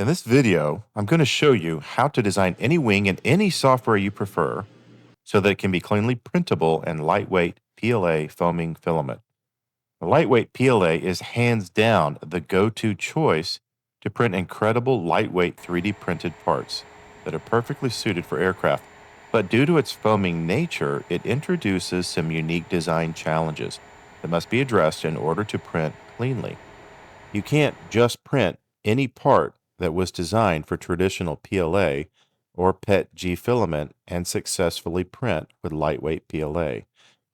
In this video, I'm going to show you how to design any wing in any software you prefer so that it can be cleanly printable and lightweight PLA foaming filament. The lightweight PLA is hands down the go-to choice to print incredible lightweight 3D printed parts that are perfectly suited for aircraft. But due to its foaming nature, it introduces some unique design challenges that must be addressed in order to print cleanly. You can't just print any part that was designed for traditional PLA or PETG filament and successfully print with lightweight PLA.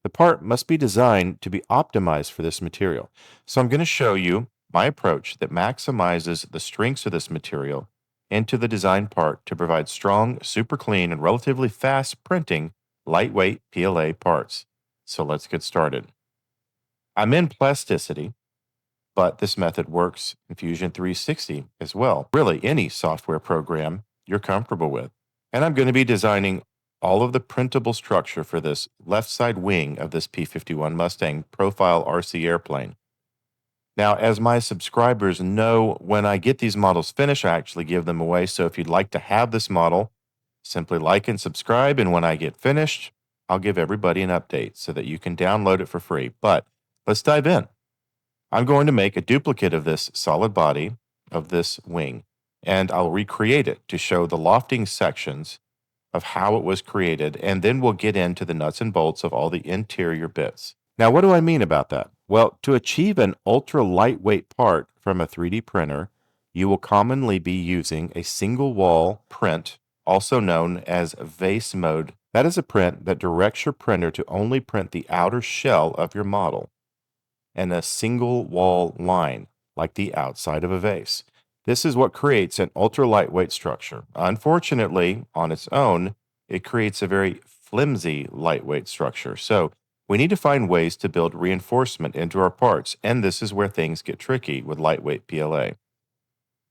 The part must be designed to be optimized for this material. So I'm going to show you my approach that maximizes the strengths of this material into the design part to provide strong, super clean, and relatively fast printing lightweight PLA parts. So let's get started. I'm in plasticity, but this method works in Fusion 360 as well. Really, any software program you're comfortable with. And I'm going to be designing all of the printable structure for this left side wing of this P-51 Mustang profile RC airplane. Now, as my subscribers know, when I get these models finished, I actually give them away. So if you'd like to have this model, simply like and subscribe. And when I get finished, I'll give everybody an update so that you can download it for free. But let's dive in. I'm going to make a duplicate of this solid body of this wing, and I'll recreate it to show the lofting sections of how it was created, and then we'll get into the nuts and bolts of all the interior bits. Now, what do I mean about that? Well, to achieve an ultra lightweight part from a 3D printer, you will commonly be using a single wall print, also known as vase mode. That is a print that directs your printer to only print the outer shell of your model and a single wall line, like the outside of a vase. This is what creates an ultra lightweight structure. Unfortunately, on its own, it creates a very flimsy lightweight structure. So we need to find ways to build reinforcement into our parts, and this is where things get tricky with lightweight PLA.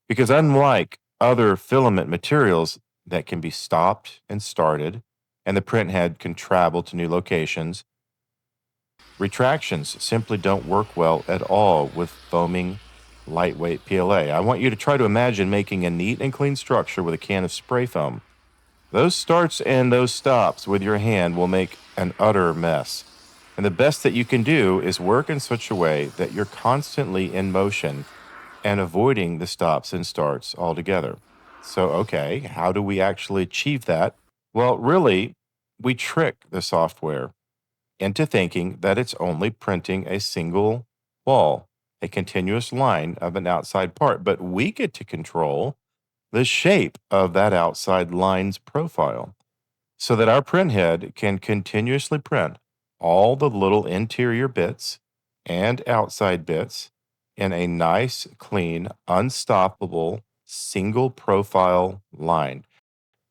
Because unlike other filament materials that can be stopped and started, and the print head can travel to new locations, retractions simply don't work well at all with foaming lightweight PLA. I want you to try to imagine making a neat and clean structure with a can of spray foam. Those starts and those stops with your hand will make an utter mess. And the best that you can do is work in such a way that you're constantly in motion and avoiding the stops and starts altogether. So, okay, how do we actually achieve that? Well, really, we trick the software into thinking that it's only printing a single wall, a continuous line of an outside part, but we get to control the shape of that outside line's profile so that our print head can continuously print all the little interior bits and outside bits in a nice, clean, unstoppable, single profile line,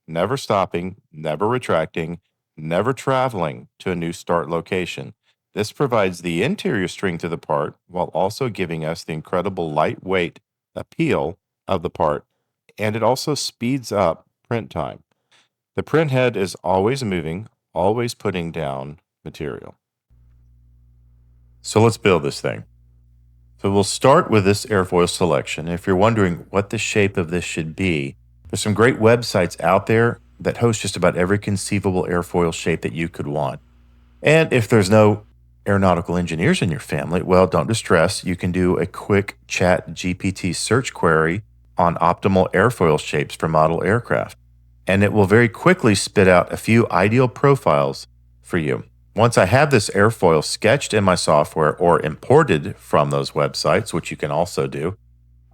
never stopping, never retracting, never traveling to a new start location. This provides the interior strength of the part while also giving us the incredible lightweight appeal of the part, and it also speeds up print time. The print head is always moving, always putting down material. So let's build this thing. So we'll start with this airfoil selection. If you're wondering what the shape of this should be, there's some great websites out there that host just about every conceivable airfoil shape that you could want. And if there's no aeronautical engineers in your family, well, don't distress. You can do a quick chat GPT search query on optimal airfoil shapes for model aircraft. And it will very quickly spit out a few ideal profiles for you. Once I have this airfoil sketched in my software or imported from those websites, which you can also do,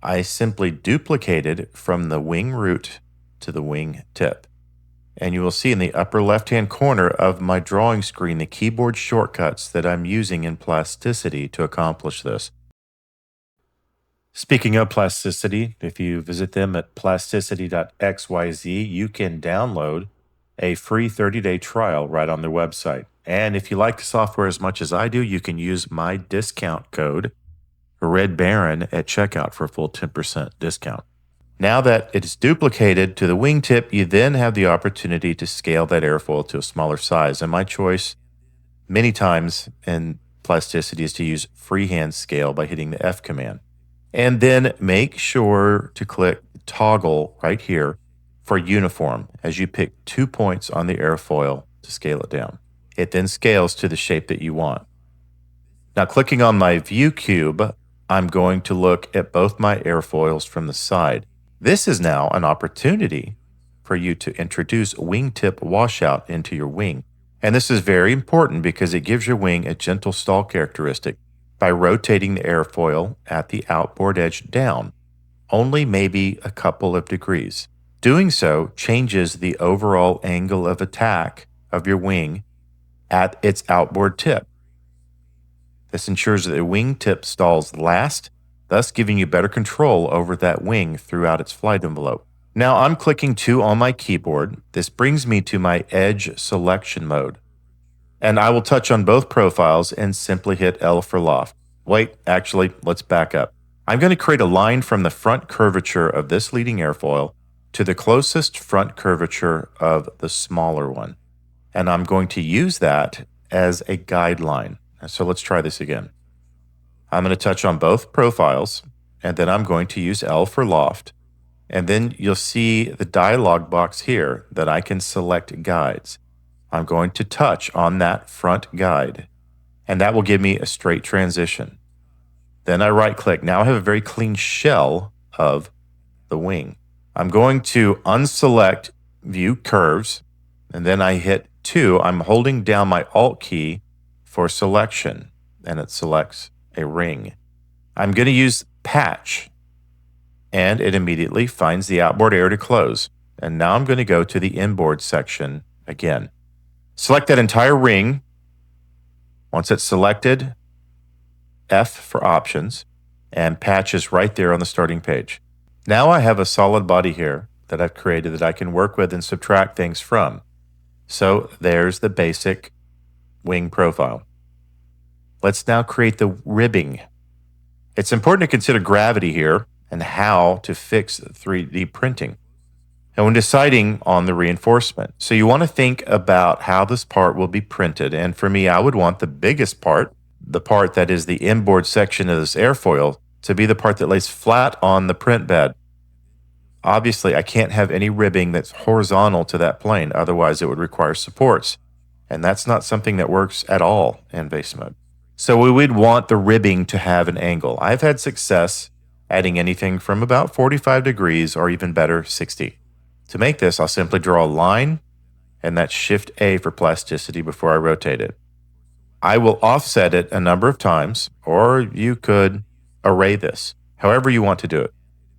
I simply duplicate it from the wing root to the wing tip. And you will see in the upper left-hand corner of my drawing screen the keyboard shortcuts that I'm using in Plasticity to accomplish this. Speaking of Plasticity, if you visit them at plasticity.xyz, you can download a free 30-day trial right on their website. And if you like the software as much as I do, you can use my discount code, Red Baron, at checkout for a full 10% discount. Now that it is duplicated to the wingtip, you then have the opportunity to scale that airfoil to a smaller size. And my choice many times in Plasticity is to use freehand scale by hitting the F command. And then make sure to click the toggle right here for uniform as you pick 2 points on the airfoil to scale it down. It then scales to the shape that you want. Now, clicking on my view cube, I'm going to look at both my airfoils from the side. This is now an opportunity for you to introduce wingtip washout into your wing. And this is very important because it gives your wing a gentle stall characteristic by rotating the airfoil at the outboard edge down, only maybe a couple of degrees. Doing so changes the overall angle of attack of your wing at its outboard tip. This ensures that the wing tip stalls last, thus giving you better control over that wing throughout its flight envelope. Now I'm clicking 2 on my keyboard. This brings me to my edge selection mode. And I will touch on both profiles and simply hit L for loft. Wait, actually, let's back up. I'm going to create a line from the front curvature of this leading airfoil to the closest front curvature of the smaller one. And I'm going to use that as a guideline. So let's try this again. I'm going to touch on both profiles, and then I'm going to use L for loft. And then you'll see the dialog box here that I can select guides. I'm going to touch on that front guide, and that will give me a straight transition. Then I right-click. Now I have a very clean shell of the wing. I'm going to unselect View Curves, and then I hit 2. I'm holding down my Alt key for selection, and it selects a ring. I'm going to use Patch, and it immediately finds the outboard air to close. And now I'm going to go to the inboard section again. Select that entire ring. Once it's selected, F for options, and Patch is right there on the starting page. Now I have a solid body here that I've created that I can work with and subtract things from. So there's the basic wing profile. Let's now create the ribbing. It's important to consider gravity here and how to fix 3D printing. And when deciding on the reinforcement, so you want to think about how this part will be printed. And for me, I would want the biggest part, the part that is the inboard section of this airfoil, to be the part that lays flat on the print bed. Obviously, I can't have any ribbing that's horizontal to that plane, otherwise it would require supports. And that's not something that works at all in base mode. So we would want the ribbing to have an angle. I've had success adding anything from about 45 degrees or even better, 60. To make this, I'll simply draw a line and that's Shift A for plasticity before I rotate it. I will offset it a number of times, or you could array this, however you want to do it,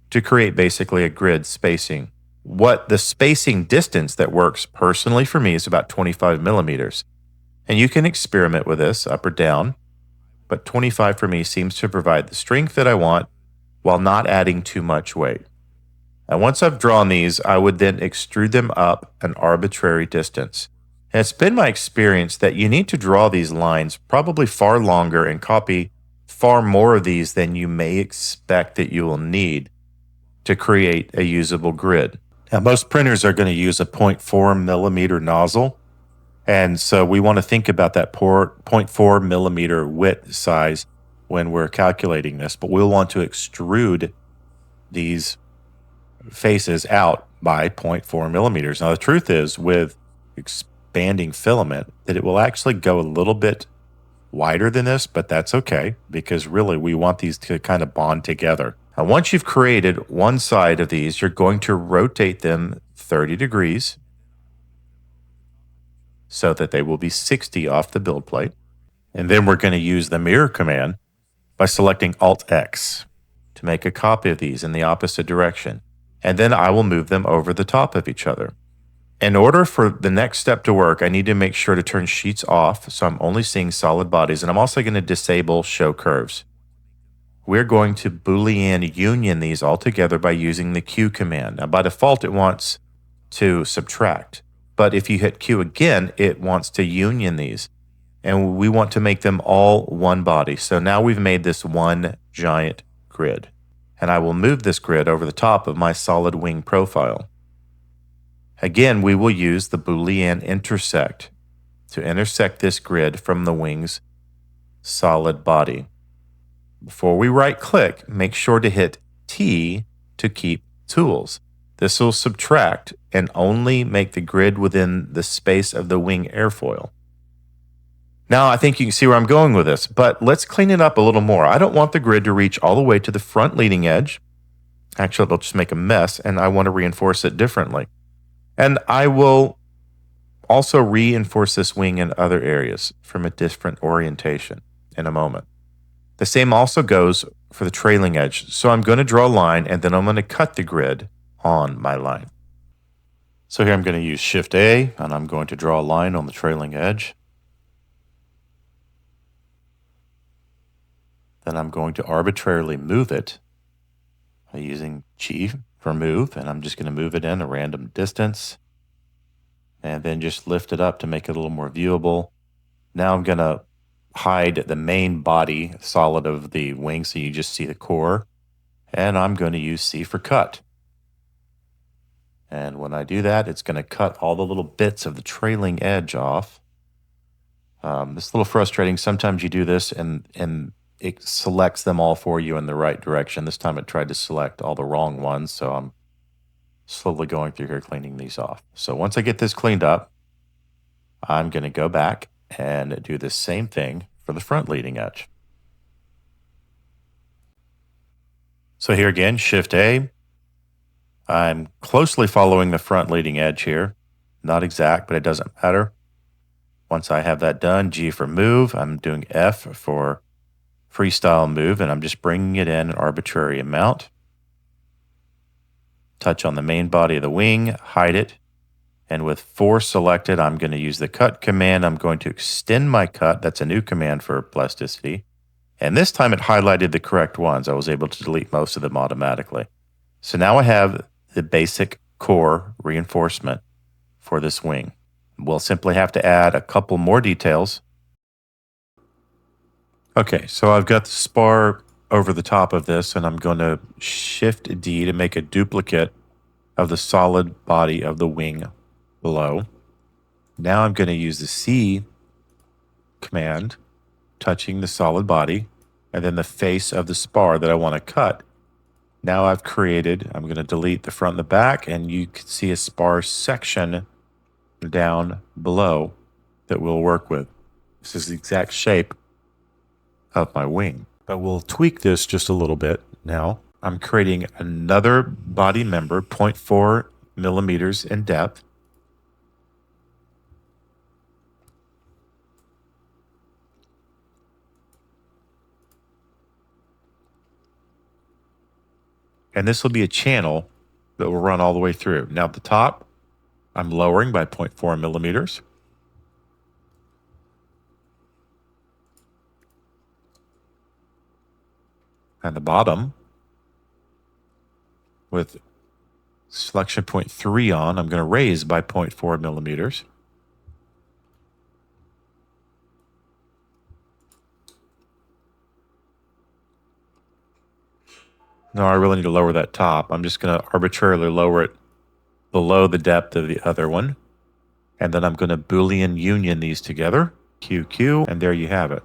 to create basically a grid spacing. What the spacing distance that works personally for me is about 25 millimeters. And you can experiment with this up or down, but 25 for me seems to provide the strength that I want while not adding too much weight. And once I've drawn these, I would then extrude them up an arbitrary distance. And it's been my experience that you need to draw these lines probably far longer and copy far more of these than you may expect that you will need to create a usable grid. Now, most printers are going to use a 0.4 millimeter nozzle. And so we want to think about that 0.4 millimeter width size when we're calculating this, but we'll want to extrude these faces out by 0.4 millimeters. Now, the truth is with expanding filament that it will actually go a little bit wider than this, but that's okay because really we want these to kind of bond together. Now, once you've created one side of these, you're going to rotate them 30 degrees so that they will be 60 off the build plate. And then we're going to use the mirror command by selecting Alt-X to make a copy of these in the opposite direction. And then I will move them over the top of each other. In order for the next step to work, I need to make sure to turn sheets off, so I'm only seeing solid bodies, and I'm also going to disable show curves. We're going to Boolean union these all together by using the Q command. Now, by default, it wants to subtract. But if you hit Q again, it wants to union these. And we want to make them all one body. So now we've made this one giant grid. And I will move this grid over the top of my solid wing profile. Again, we will use the Boolean intersect to intersect this grid from the wing's solid body. Before we right-click, make sure to hit T to keep tools. This will subtract and only make the grid within the space of the wing airfoil. Now I think you can see where I'm going with this, but let's clean it up a little more. I don't want the grid to reach all the way to the front leading edge. Actually, it'll just make a mess, and I want to reinforce it differently. And I will also reinforce this wing in other areas from a different orientation in a moment. The same also goes for the trailing edge. So I'm going to draw a line, and then I'm going to cut the grid on my line. So here I'm going to use Shift A, and I'm going to draw a line on the trailing edge. Then I'm going to arbitrarily move it by using G for move, and I'm just going to move it in a random distance, and then just lift it up to make it a little more viewable. Now I'm going to hide the main body solid of the wing so you just see the core, and I'm going to use C for cut. And when I do that, it's going to cut all the little bits of the trailing edge off. It's a little frustrating. Sometimes you do this and it selects them all for you in the right direction. This time it tried to select all the wrong ones, so I'm slowly going through here cleaning these off. So once I get this cleaned up, I'm going to go back and do the same thing for the front leading edge. So here again, Shift A. I'm closely following the front leading edge here. Not exact, but it doesn't matter. Once I have that done, G for move. I'm doing F for freestyle move, and I'm just bringing it in an arbitrary amount. Touch on the main body of the wing, hide it. And with 4 selected, I'm going to use the cut command. I'm going to extend my cut. That's a new command for plasticity. And this time it highlighted the correct ones. I was able to delete most of them automatically. So now I have the basic core reinforcement for this wing. We'll simply have to add a couple more details. Okay, so I've got the spar over the top of this, and I'm going to Shift D to make a duplicate of the solid body of the wing below. Now I'm going to use the C command, touching the solid body, and then the face of the spar that I want to cut. Now I'm going to delete the front and the back, and you can see a spar section down below that we'll work with. This is the exact shape of my wing, but we'll tweak this just a little bit. Now I'm creating another body member, 0.4 millimeters in depth. And this will be a channel that will run all the way through. Now at the top, I'm lowering by 0.4 millimeters. And the bottom, with selection point 3 on, I'm going to raise by 0.4 millimeters. No, I really need to lower that top. I'm just going to arbitrarily lower it below the depth of the other one. And then I'm going to Boolean union these together, QQ, and there you have it.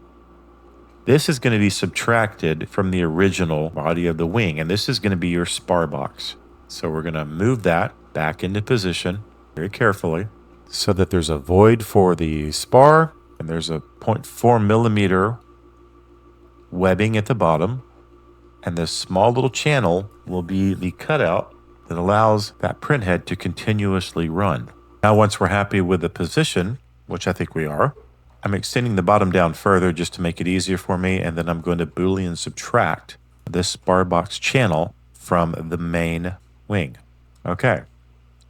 This is going to be subtracted from the original body of the wing, and this is going to be your spar box. So we're going to move that back into position very carefully so that there's a void for the spar, and there's a 0.4 millimeter webbing at the bottom. And this small little channel will be the cutout that allows that printhead to continuously run. Now, once we're happy with the position, which I think we are, I'm extending the bottom down further just to make it easier for me, and then I'm going to Boolean subtract this spar box channel from the main wing. Okay.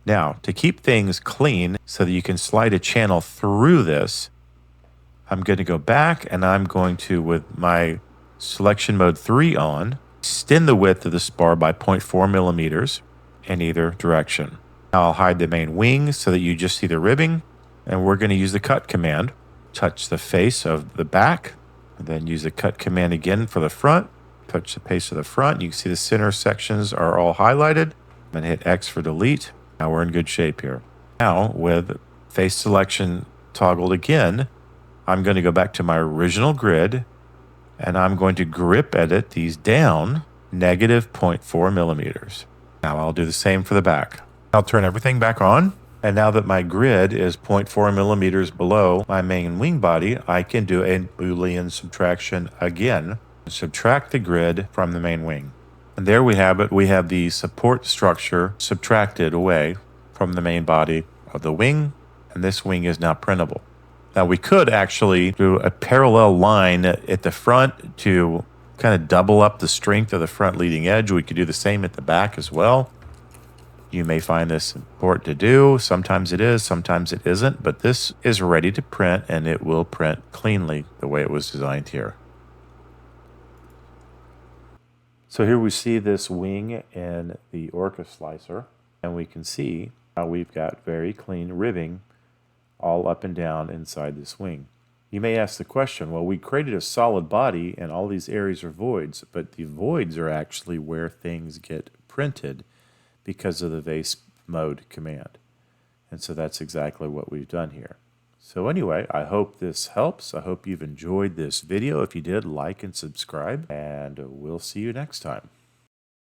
Now, to keep things clean so that you can slide a channel through this, I'm going to go back and I'm going to, with my selection mode 3 on, extend the width of the spar by 0.4 millimeters in either direction. Now I'll hide the main wing so that you just see the ribbing, and we're going to use the cut command. Touch the face of the back, and then use the cut command again for the front. Touch the face of the front. You can see the center sections are all highlighted. I'm going to hit X for delete. Now we're in good shape here. Now with face selection toggled again, I'm going to go back to my original grid, and I'm going to grip edit these down -0.4 millimeters. Now I'll do the same for the back. I'll turn everything back on. And now that my grid is 0.4 millimeters below my main wing body, I can do a Boolean subtraction again. Subtract the grid from the main wing. And there we have it. We have the support structure subtracted away from the main body of the wing, and this wing is now printable. Now we could actually do a parallel line at the front to kind of double up the strength of the front leading edge. We could do the same at the back as well. You may find this important to do. Sometimes it is, sometimes it isn't, but this is ready to print and it will print cleanly the way it was designed here. So here we see this wing in the Orca slicer, and we can see how we've got very clean ribbing all up and down inside this wing. You may ask the question, well, we created a solid body and all these areas are voids, but the voids are actually where things get printed because of the vase mode command. And so that's exactly what we've done here. So anyway, I hope this helps. I hope you've enjoyed this video. If you did, like and subscribe, and we'll see you next time.